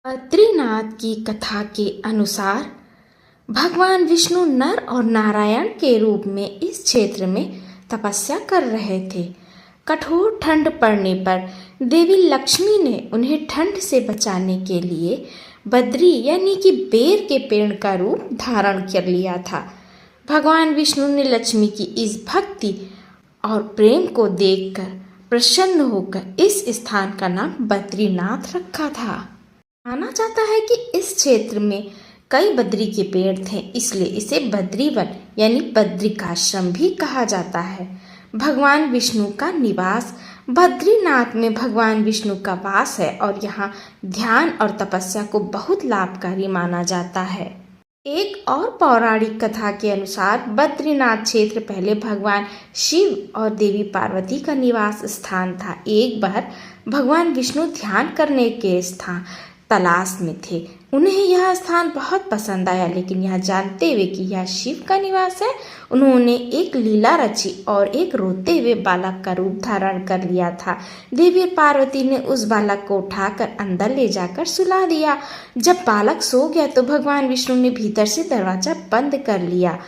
बद्रीनाथ की कथा के अनुसार भगवान विष्णु नर और नारायण के रूप में इस क्षेत्र में तपस्या कर रहे थे। कठोर ठंड पड़ने पर देवी लक्ष्मी ने उन्हें ठंड से बचाने के लिए बद्री यानी कि बेर के पेड़ का रूप धारण कर लिया था। भगवान विष्णु ने लक्ष्मी की इस भक्ति और प्रेम को देखकर प्रसन्न होकर इस स्थान का नाम बद्रीनाथ रखा था। माना जाता है कि इस क्षेत्र में कई बद्री के पेड़ थे, इसलिए इसे बद्रीवन यानी बद्रिकाश्रम भी कहा जाता है। भगवान विष्णु का निवास बद्रीनाथ में भगवान विष्णु का वास है और यहाँ ध्यान और तपस्या को बहुत लाभकारी माना जाता है। एक और पौराणिक कथा के अनुसार बद्रीनाथ क्षेत्र पहले भगवान शिव और देवी पार्वती का निवास स्थान था। एक बार भगवान विष्णु ध्यान करने के स्थान तलाश में थे। उन्हें यह स्थान बहुत पसंद आया, लेकिन यह जानते हुए कि यह शिव का निवास है, उन्होंने एक लीला रची और एक रोते हुए बालक का रूप धारण कर लिया था। देवी पार्वती ने उस बालक को उठाकर अंदर ले जाकर सुला दिया। जब बालक सो गया तो भगवान विष्णु ने भीतर से दरवाजा बंद कर लिया।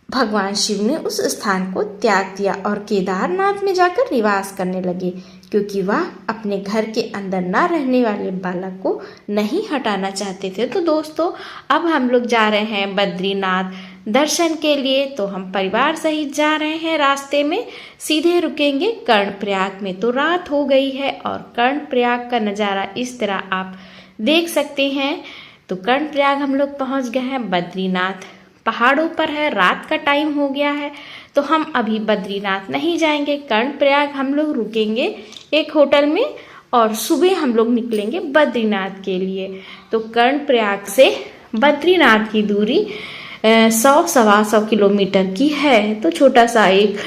भगवान शिव ने उस स्थान को त्याग दिया और केदारनाथ में जाकर निवास करने लगे, क्योंकि वह अपने घर के अंदर न रहने वाले बालक को नहीं हटाना चाहते थे। तो दोस्तों, अब हम लोग जा रहे हैं बद्रीनाथ दर्शन के लिए। तो हम परिवार सहित जा रहे हैं। रास्ते में सीधे रुकेंगे कर्णप्रयाग में। तो रात हो गई है और कर्णप्रयाग का नज़ारा इस तरह आप देख सकते हैं। तो कर्णप्रयाग हम लोग पहुँच गए हैं। बद्रीनाथ पहाड़ों पर है, रात का टाइम हो गया है, तो हम अभी बद्रीनाथ नहीं जाएंगे। कर्णप्रयाग हम लोग रुकेंगे एक होटल में और सुबह हम लोग निकलेंगे बद्रीनाथ के लिए। तो कर्णप्रयाग से बद्रीनाथ की दूरी 100-125 किलोमीटर की है। तो छोटा सा एक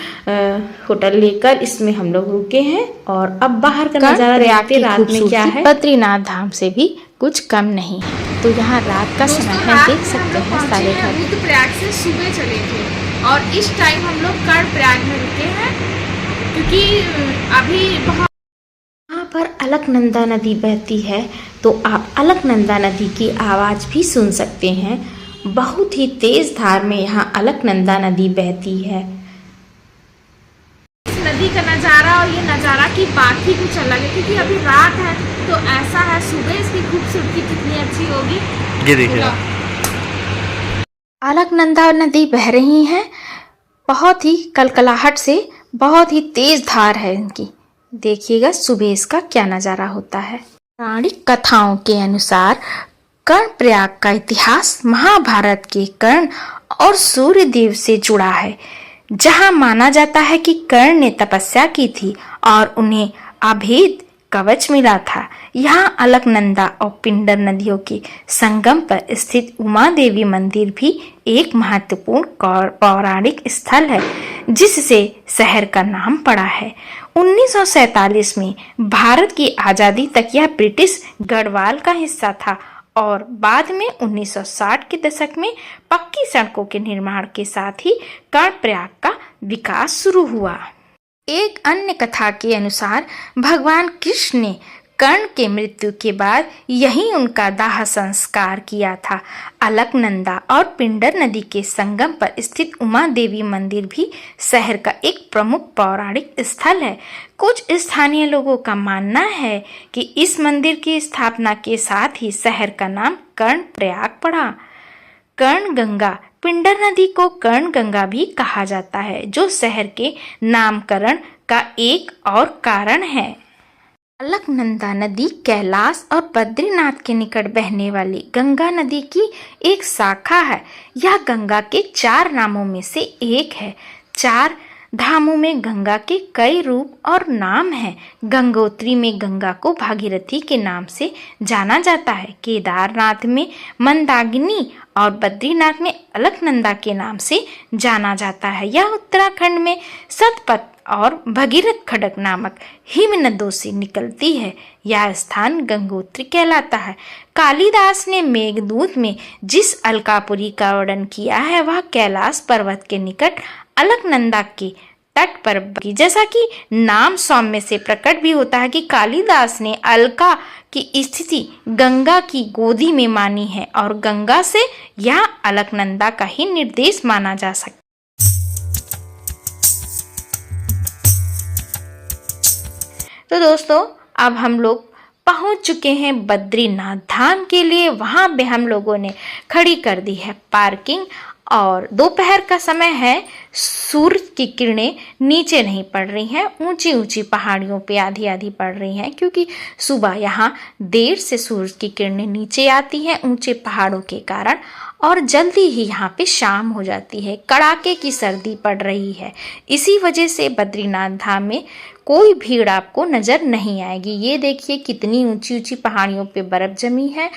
होटल लेकर इसमें हम लोग रुके हैं और अब बाहर का नज़ारा देखते रात में क्या है। बद्रीनाथ धाम से भी कुछ कम नहीं है। तो यहाँ रात का समय है, देख सकते हैं सारे घर। रुद्रप्रयाग से सुबह चले थे और इस टाइम हम लोग कर्णप्रयाग में रुके हैं, क्योंकि अभी बहुत यहाँ पर अलकनंदा नदी बहती है। तो आप अलकनंदा नदी की आवाज़ भी सुन सकते हैं। बहुत ही तेज धार में यहाँ अलकनंदा नदी बहती है। इस नदी का नज़ारा और ये नज़ारा की बात ही कुछ अलग है, क्योंकि अभी रात है तो ऐसा है। सुबह इसकी खूबसूरती कितनी अच्छी होगी। ये देखिए, अलकनंदा नदी बह रही है बहुत ही कलकलाहट से। बहुत ही तेज धार है इनकी। देखिएगा सुबह इसका क्या नज़ारा होता है। पौराणिक कथाओं के अनुसार कर्णप्रयाग का इतिहास महाभारत के कर्ण और सूर्यदेव से जुड़ा है, जहां माना जाता है कि कर्ण ने तपस्या की थी और उन्हें अभेद कवच मिला था। यहाँ अलकनंदा और पिंडर नदियों के संगम पर स्थित उमा देवी मंदिर भी एक महत्वपूर्ण पौराणिक स्थल है, जिससे शहर का नाम पड़ा है। 1947 में भारत की आज़ादी तक यह ब्रिटिश गढ़वाल का हिस्सा था और बाद में 1960 के दशक में पक्की सड़कों के निर्माण के साथ ही कर्णप्रयाग का विकास शुरू हुआ। एक अन्य कथा के अनुसार भगवान कृष्ण ने कर्ण के मृत्यु के बाद यहीं उनका दाह संस्कार किया था। अलकनंदा और पिंडर नदी के संगम पर स्थित उमा देवी मंदिर भी शहर का एक प्रमुख पौराणिक स्थल है। कुछ स्थानीय लोगों का मानना है कि इस मंदिर की स्थापना के साथ ही शहर का नाम कर्णप्रयाग पड़ा। कर्णगंगा, पिंडर नदी को कर्णगंगा भी कहा जाता है, जो शहर के नामकरण का एक और कारण है। अलकनंदा नदी कैलाश और बद्रीनाथ के निकट बहने वाली गंगा नदी की एक शाखा है। यह गंगा के 4 नामों में से एक है। 4 धामों में गंगा के कई रूप और नाम हैं। गंगोत्री में गंगा को भागीरथी के नाम से जाना जाता है। केदारनाथ में मंदाकिनी और बद्रीनाथ में अलकनंदा के नाम से जाना जाता है। यह उत्तराखंड में सतपथ और भगीरथ खड़क नामक हिम नदों से निकलती है। यह स्थान गंगोत्री कहलाता है। कालिदास ने मेघदूत में जिस अलकापुरी का वर्णन किया है, वह कैलाश पर्वत के निकट अलकनंदा के तट पर की। जैसा कि नाम सौम्य से प्रकट भी होता है कि कालिदास ने अलका की स्थिति गंगा की गोदी में मानी है और गंगा से यह अलकनंदा का ही निर्देश माना जा सकता है। तो दोस्तों, अब हम लोग पहुंच चुके हैं बद्रीनाथ धाम के लिए। वहां पे हम लोगों ने खड़ी कर दी है पार्किंग और दोपहर का समय है। सूरज की किरणें नीचे नहीं पड़ रही हैं, ऊंची ऊंची पहाड़ियों पे आधी आधी पड़ रही हैं, क्योंकि सुबह यहाँ देर से सूरज की किरणें नीचे आती हैं ऊंचे पहाड़ों के कारण, और जल्दी ही यहाँ पे शाम हो जाती है। कड़ाके की सर्दी पड़ रही है, इसी वजह से बद्रीनाथ धाम में कोई भीड़ आपको नजर नहीं आएगी। ये देखिए कितनी ऊंची ऊंची पहाड़ियों पे बर्फ जमी है।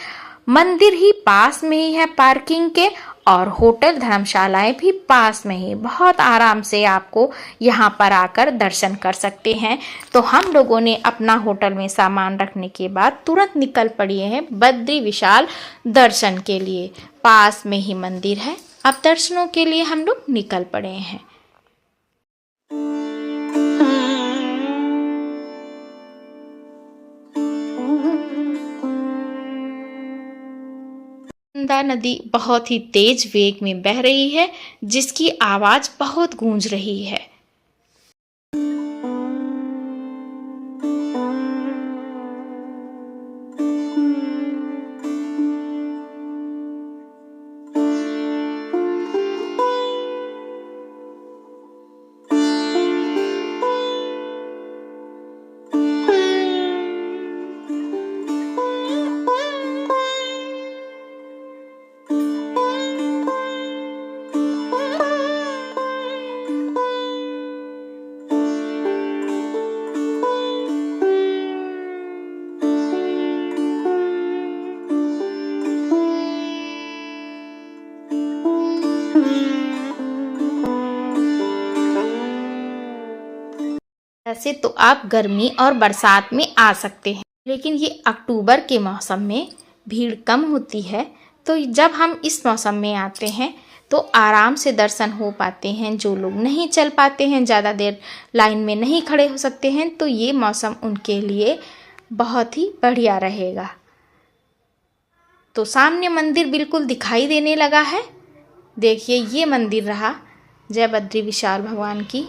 मंदिर ही पास में ही है पार्किंग के, और होटल धर्मशालाएं भी पास में ही। बहुत आराम से आपको यहाँ पर आकर दर्शन कर सकते हैं। तो हम लोगों ने अपना होटल में सामान रखने के बाद तुरंत निकल पड़े हैं बद्री विशाल दर्शन के लिए। पास में ही मंदिर है, अब दर्शनों के लिए हम लोग निकल पड़े हैं। नर्मदा नदी बहुत ही तेज वेग में बह रही है, जिसकी आवाज बहुत गूंज रही है। वैसे तो आप गर्मी और बरसात में आ सकते हैं, लेकिन ये अक्टूबर के मौसम में भीड़ कम होती है। तो जब हम इस मौसम में आते हैं तो आराम से दर्शन हो पाते हैं। जो लोग नहीं चल पाते हैं, ज़्यादा देर लाइन में नहीं खड़े हो सकते हैं, तो ये मौसम उनके लिए बहुत ही बढ़िया रहेगा। तो सामने मंदिर बिल्कुल दिखाई देने लगा है। देखिए, ये मंदिर रहा जय बद्री विशाल भगवान की।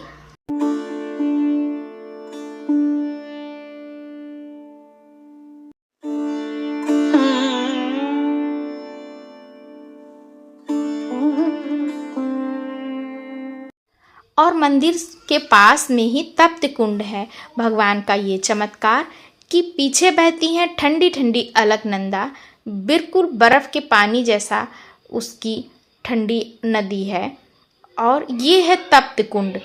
और मंदिर के पास में ही तप्त कुंड है। भगवान का ये चमत्कार कि पीछे बहती हैं ठंडी ठंडी अलकनंदा, बिल्कुल बर्फ़ के पानी जैसा उसकी ठंडी नदी है। और ये है तप्त कुंड।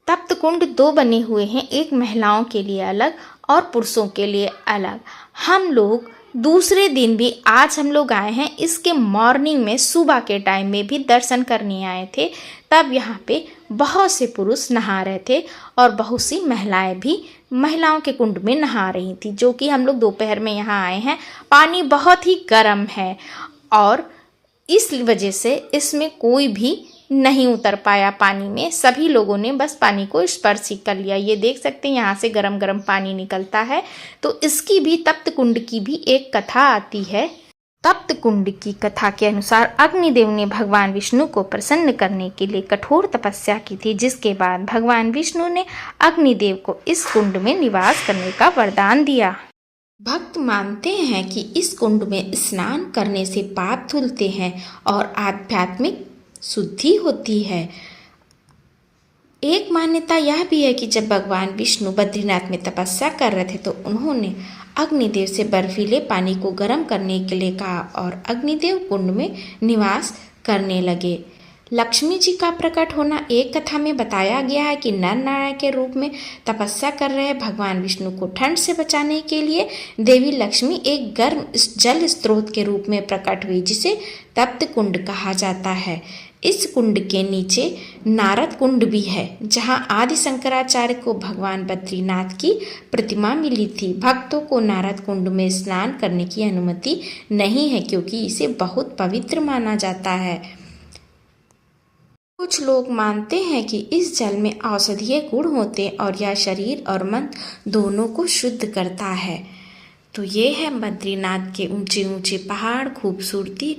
तप्त कुंड दो बने हुए हैं, एक महिलाओं के लिए अलग और पुरुषों के लिए अलग। हम लोग दूसरे दिन भी आज हम लोग आए हैं, इसके मॉर्निंग में सुबह के टाइम में भी दर्शन करने आए थे। तब यहाँ पे बहुत से पुरुष नहा रहे थे और बहुत सी महिलाएं भी महिलाओं के कुंड में नहा रही थी, जो कि हम लोग दोपहर में यहाँ आए हैं। पानी बहुत ही गर्म है और इस वजह से इसमें कोई भी नहीं उतर पाया पानी में। सभी लोगों ने बस पानी को स्पर्श ही कर लिया। ये देख सकते हैं यहाँ से गरम गरम पानी निकलता है। तो इसकी भी तप्त कुंड की भी एक कथा आती है। तप्त कुंड की कथा के अनुसार अग्निदेव ने भगवान विष्णु को प्रसन्न करने के लिए कठोर तपस्या की थी, जिसके बाद भगवान विष्णु ने अग्निदेव को इस कुंड में निवास करने का वरदान दिया। भक्त मानते हैं कि इस कुंड में स्नान करने से पाप धुलते हैं और आध्यात्मिक शुद्धि होती है। एक मान्यता यह भी है कि जब भगवान विष्णु बद्रीनाथ में तपस्या कर रहे थे तो उन्होंने अग्निदेव से बर्फीले पानी को गर्म करने के लिए कहा और अग्निदेव कुंड में निवास करने लगे। लक्ष्मी जी का प्रकट होना एक कथा में बताया गया है कि नर नारायण के रूप में तपस्या कर रहे भगवान विष्णु को ठंड से बचाने के लिए देवी लक्ष्मी एक गर्म जल स्रोत के रूप में प्रकट हुई, जिसे तप्त कुंड कहा जाता है। इस कुंड के नीचे नारद कुंड भी है, जहां आदि शंकराचार्य को भगवान बद्रीनाथ की प्रतिमा मिली थी। भक्तों को नारद कुंड में स्नान करने की अनुमति नहीं है, क्योंकि इसे बहुत पवित्र माना जाता है। कुछ लोग मानते हैं कि इस जल में औषधीय गुण होते हैं और यह शरीर और मन दोनों को शुद्ध करता है। तो ये है बद्रीनाथ के ऊंचे ऊंचे पहाड़, खूबसूरती।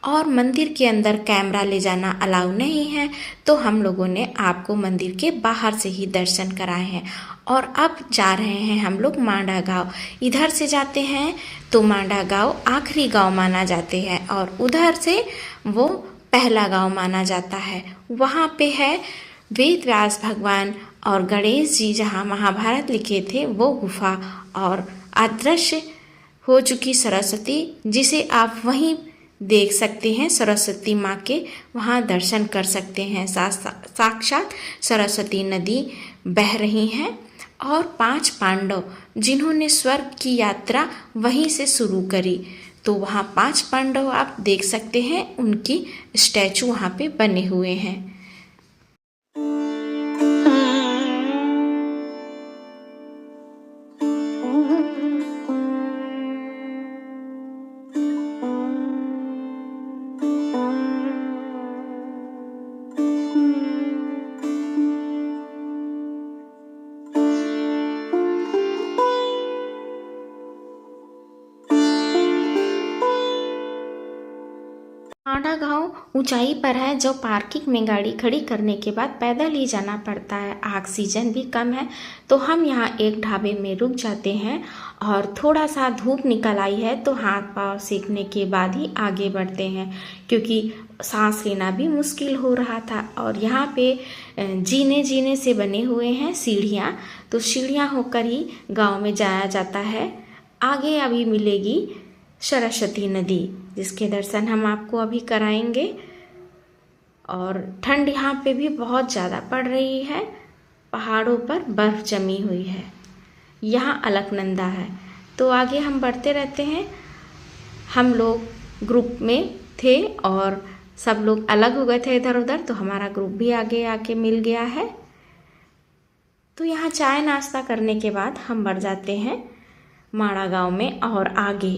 और मंदिर के अंदर कैमरा ले जाना अलाउ नहीं है, तो हम लोगों ने आपको मंदिर के बाहर से ही दर्शन कराए हैं। और अब जा रहे हैं हम लोग मांडा गांव। इधर से जाते हैं तो मांडा गांव आखिरी गांव माना जाते हैं और उधर से वो पहला गांव माना जाता है। वहाँ पे है वेद व्यास भगवान और गणेश जी जहाँ महाभारत लिखे थे वो गुफा, और अदृश्य हो चुकी सरस्वती जिसे आप वहीं देख सकते हैं। सरस्वती माँ के वहाँ दर्शन कर सकते हैं। साक्षात सरस्वती नदी बह रही हैं। और 5 पांडव जिन्होंने स्वर्ग की यात्रा वहीं से शुरू करी, तो वहाँ 5 पांडव आप देख सकते हैं, उनकी स्टैचू वहाँ पे बने हुए हैं। मांडा गांव ऊंचाई पर है, जो पार्किंग में गाड़ी खड़ी करने के बाद पैदल ही जाना पड़ता है। ऑक्सीजन भी कम है, तो हम यहाँ एक ढाबे में रुक जाते हैं और थोड़ा सा धूप निकल आई है तो हाथ पांव सेकने के बाद ही आगे बढ़ते हैं, क्योंकि सांस लेना भी मुश्किल हो रहा था। और यहाँ पे जीने से बने हुए हैं सीढ़ियाँ, तो सीढ़ियाँ होकर ही गाँव में जाया जाता है। आगे अभी मिलेगी सरस्वती नदी, जिसके दर्शन हम आपको अभी कराएंगे। और ठंड यहाँ पे भी बहुत ज़्यादा पड़ रही है, पहाड़ों पर बर्फ़ जमी हुई है। यहाँ अलकनंदा है। तो आगे हम बढ़ते रहते हैं। हम लोग ग्रुप में थे और सब लोग अलग हो गए थे इधर उधर, तो हमारा ग्रुप भी आगे आके मिल गया है। तो यहाँ चाय नाश्ता करने के बाद हम बढ़ जाते हैं माड़ा गांव में और आगे।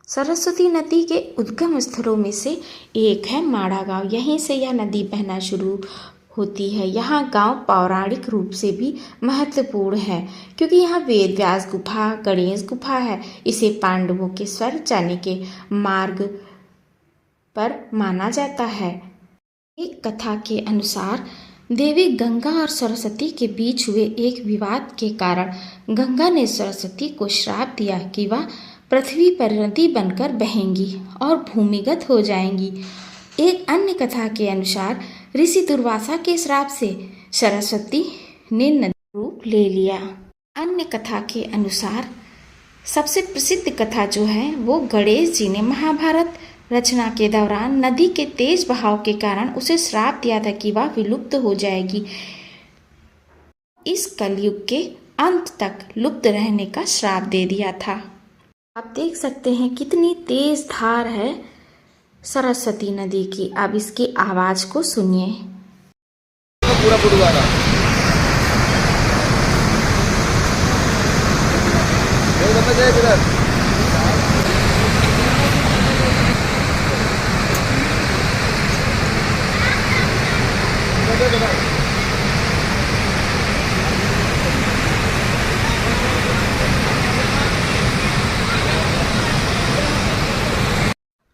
सरस्वती नदी के उद्गम स्थलों में से एक है माड़ा गांव। यहीं से यह नदी बहना शुरू होती है। यहाँ गांव पौराणिक रूप से भी महत्वपूर्ण है, क्योंकि यहाँ वेद व्यास गुफा, गणेश गुफा है। इसे पांडवों के स्वर्ग जाने के मार्ग पर माना जाता है। एक कथा के अनुसार देवी गंगा और सरस्वती के बीच हुए एक विवाद के कारण गंगा ने सरस्वती को श्राप दिया कि वह पृथ्वी पर नदी बनकर बहेंगी और भूमिगत हो जाएंगी। एक अन्य कथा के अनुसार ऋषि दुर्वासा के श्राप से सरस्वती ने नदी रूप ले लिया। अन्य कथा के अनुसार सबसे प्रसिद्ध कथा जो है वो गणेश जी ने महाभारत रचना के दौरान नदी के तेज बहाव के कारण उसे श्राप दिया था कि वह विलुप्त हो जाएगी। इस कलयुग के अंत तक लुप्त रहने का श्राप दे दिया था। आप देख सकते हैं कितनी तेज धार है सरस्वती नदी की। अब इसकी आवाज को सुनिए।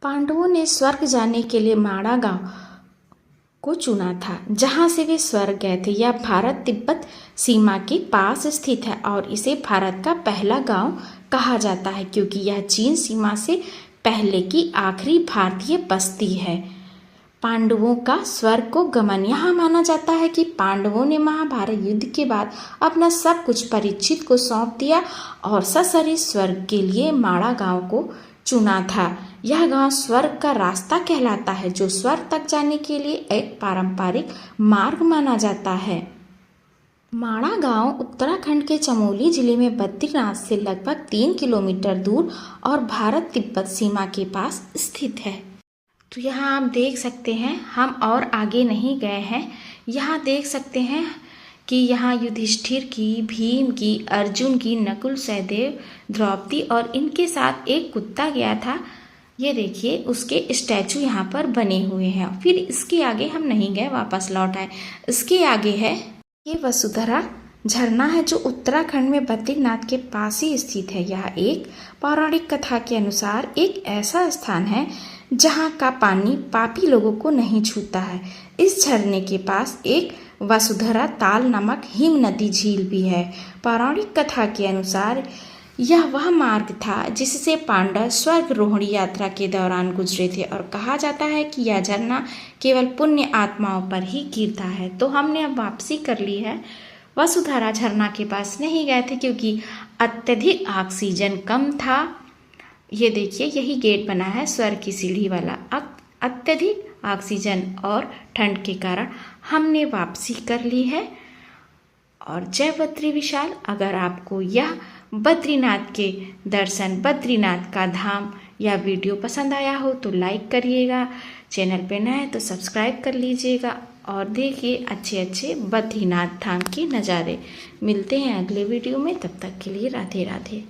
पांडवों ने स्वर्ग जाने के लिए माड़ा गांव को चुना था, जहां से वे स्वर्ग गए थे। यह भारत तिब्बत सीमा के पास स्थित है और इसे भारत का पहला गांव कहा जाता है, क्योंकि यह चीन सीमा से पहले की आखिरी भारतीय बस्ती है। पांडवों का स्वर्ग को गमन। यहाँ माना जाता है कि पांडवों ने महाभारत युद्ध के बाद अपना सब कुछ परीक्षित को सौंप दिया और ससरी स्वर्ग के लिए माड़ा गांव को चुना था। यह गांव स्वर्ग का रास्ता कहलाता है, जो स्वर्ग तक जाने के लिए एक पारंपरिक मार्ग माना जाता है। माड़ा गांव उत्तराखंड के चमोली जिले में बद्रीनाथ से लगभग 3 किलोमीटर दूर और भारत तिब्बत सीमा के पास स्थित है। तो यहाँ आप देख सकते हैं, हम और आगे नहीं गए हैं। यहाँ देख सकते हैं कि यहाँ युधिष्ठिर की, भीम की, अर्जुन की, नकुल, सहदेव, द्रौपदी और इनके साथ एक कुत्ता गया था। ये देखिए, उसके स्टैचू यहाँ पर बने हुए हैं। फिर इसके आगे हम नहीं गए, वापस लौट आए। इसके आगे है ये वसुधरा झरना है, जो उत्तराखंड में बद्रीनाथ के पास ही स्थित है। यह एक पौराणिक कथा के अनुसार एक ऐसा स्थान है जहाँ का पानी पापी लोगों को नहीं छूता है। इस झरने के पास एक वसुधरा ताल नामक हिम नदी झील भी है। पौराणिक कथा के अनुसार यह वह मार्ग था जिससे पांडव स्वर्गारोहणी यात्रा के दौरान गुजरे थे और कहा जाता है कि यह झरना केवल पुण्य आत्माओं पर ही गिरता है। तो हमने अब वापसी कर ली है। वसुधरा झरना के पास नहीं गए थे क्योंकि अत्यधिक ऑक्सीजन कम था। ये देखिए, यही गेट बना है स्वर्ग की सीढ़ी वाला। अत्यधिक ऑक्सीजन और ठंड के कारण हमने वापसी कर ली है। और जय बद्री विशाल। अगर आपको यह बद्रीनाथ के दर्शन, बद्रीनाथ का धाम या वीडियो पसंद आया हो तो लाइक करिएगा, चैनल पे नए तो सब्सक्राइब कर लीजिएगा और देखिए अच्छे अच्छे बद्रीनाथ धाम के नज़ारे। मिलते हैं अगले वीडियो में, तब तक के लिए राधे राधे।